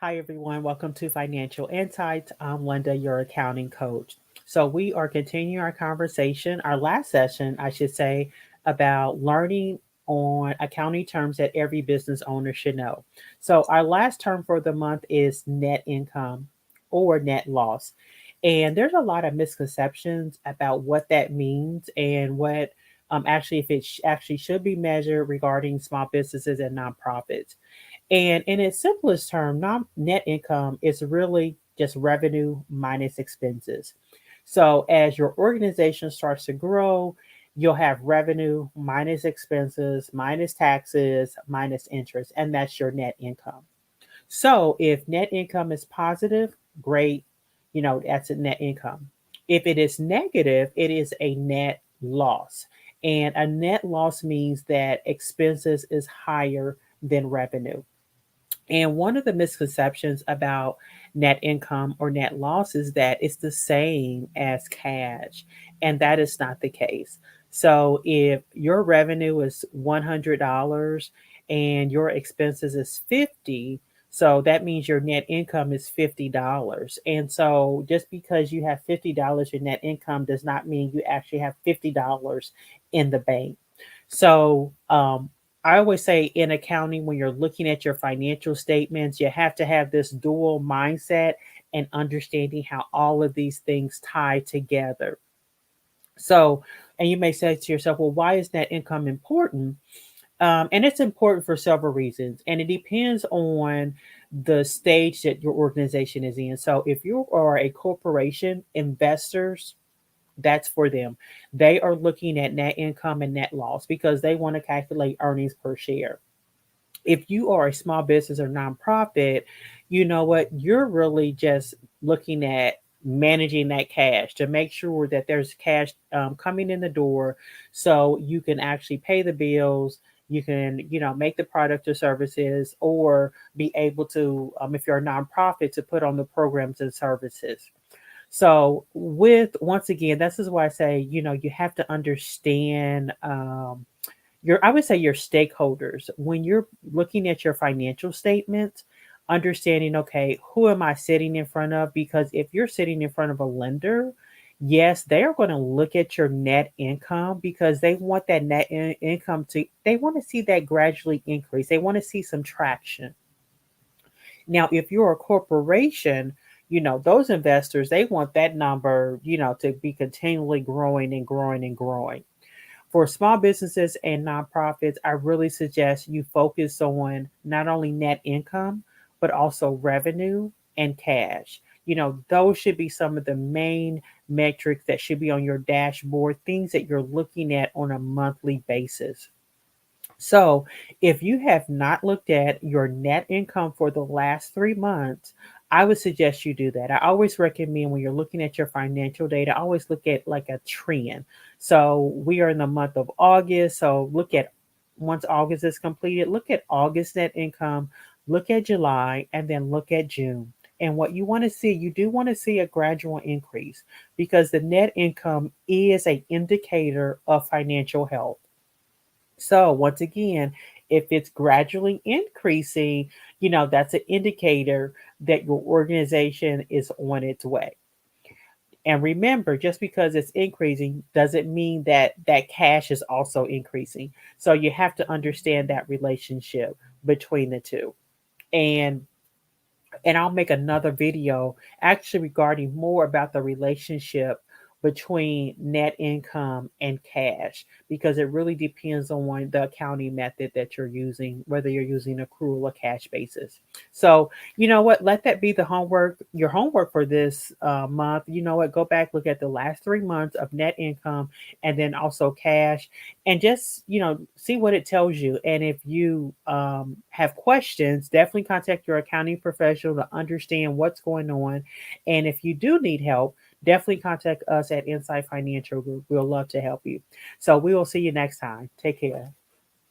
Hi, everyone. Welcome to Financial Insights. I'm Linda, your accounting coach. So, we are continuing our conversation, our last session, I should say, about learning on accounting terms that every business owner should know. So, our last term for the month is net income or net loss. And there's a lot of misconceptions about what that means and what actually, if it actually should be measured regarding small businesses and nonprofits. And in its simplest term, net income is really just revenue minus expenses. So as your organization starts to grow, you'll have revenue minus expenses, minus taxes, minus interest, and that's your net income. So if net income is positive, great, that's a net income. If it is negative, it is a net loss. And a net loss means that expenses is higher than revenue. And one of the misconceptions about net income or net loss is that it's the same as cash, and that is not the case. So if your revenue is $100 and your expenses is 50, so that means your net income is $50. And so just because you have $50 in net income does not mean you actually have $50 in the bank. So I always say in accounting, when you're looking at your financial statements, you have to have this dual mindset and understanding how all of these things tie together. So, and you may say to yourself, well, why is net income important? And it's important for several reasons, and it depends on the stage that your organization is in. So, if you are a corporation, investors, that's for them. They are looking at net income and net loss because they want to calculate earnings per share. If you are a small business or nonprofit, you know what? You're really just looking at managing that cash to make sure that there's cash coming in the door so you can actually pay the bills. You can, make the product or services or be able to, if you're a nonprofit, to put on the programs and services. So, with once again, this is why I say, you have to understand I would say your stakeholders when you're looking at your financial statements, understanding, okay, who am I sitting in front of? Because if you're sitting in front of a lender, yes, they are going to look at your net income because they want that income they want to see that gradually increase. They want to see some traction. Now, if you're a corporation, those investors, they want that number, to be continually growing and growing and growing. For small businesses and nonprofits, I really suggest you focus on not only net income, but also revenue and cash. Those should be some of the main metrics that should be on your dashboard, things that you're looking at on a monthly basis. So, if you have not looked at your net income for the last 3 months, I would suggest you do that. I always recommend when you're looking at your financial data, always look at like a trend. So, we are in the month of August. So, look at once August is completed, look at August net income, look at July, and then look at June. And what you want to see, you do want to see a gradual increase because the net income is an indicator of financial health. So, once again, if it's gradually increasing, that's an indicator that your organization is on its way. And remember, just because it's increasing doesn't mean that that cash is also increasing. So, you have to understand that relationship between the two. And I'll make another video actually regarding more about the relationship between net income and cash because it really depends on the accounting method that you're using, whether you're using accrual or cash basis. So, you know what? Let that be your homework for this month. You know what? Go back, look at the last 3 months of net income and then also cash and just see what it tells you. And if you have questions, definitely contact your accounting professional to understand what's going on. And if you do need help, definitely contact us at Insight Financial Group. We'll love to help you. So we will see you next time. Take care.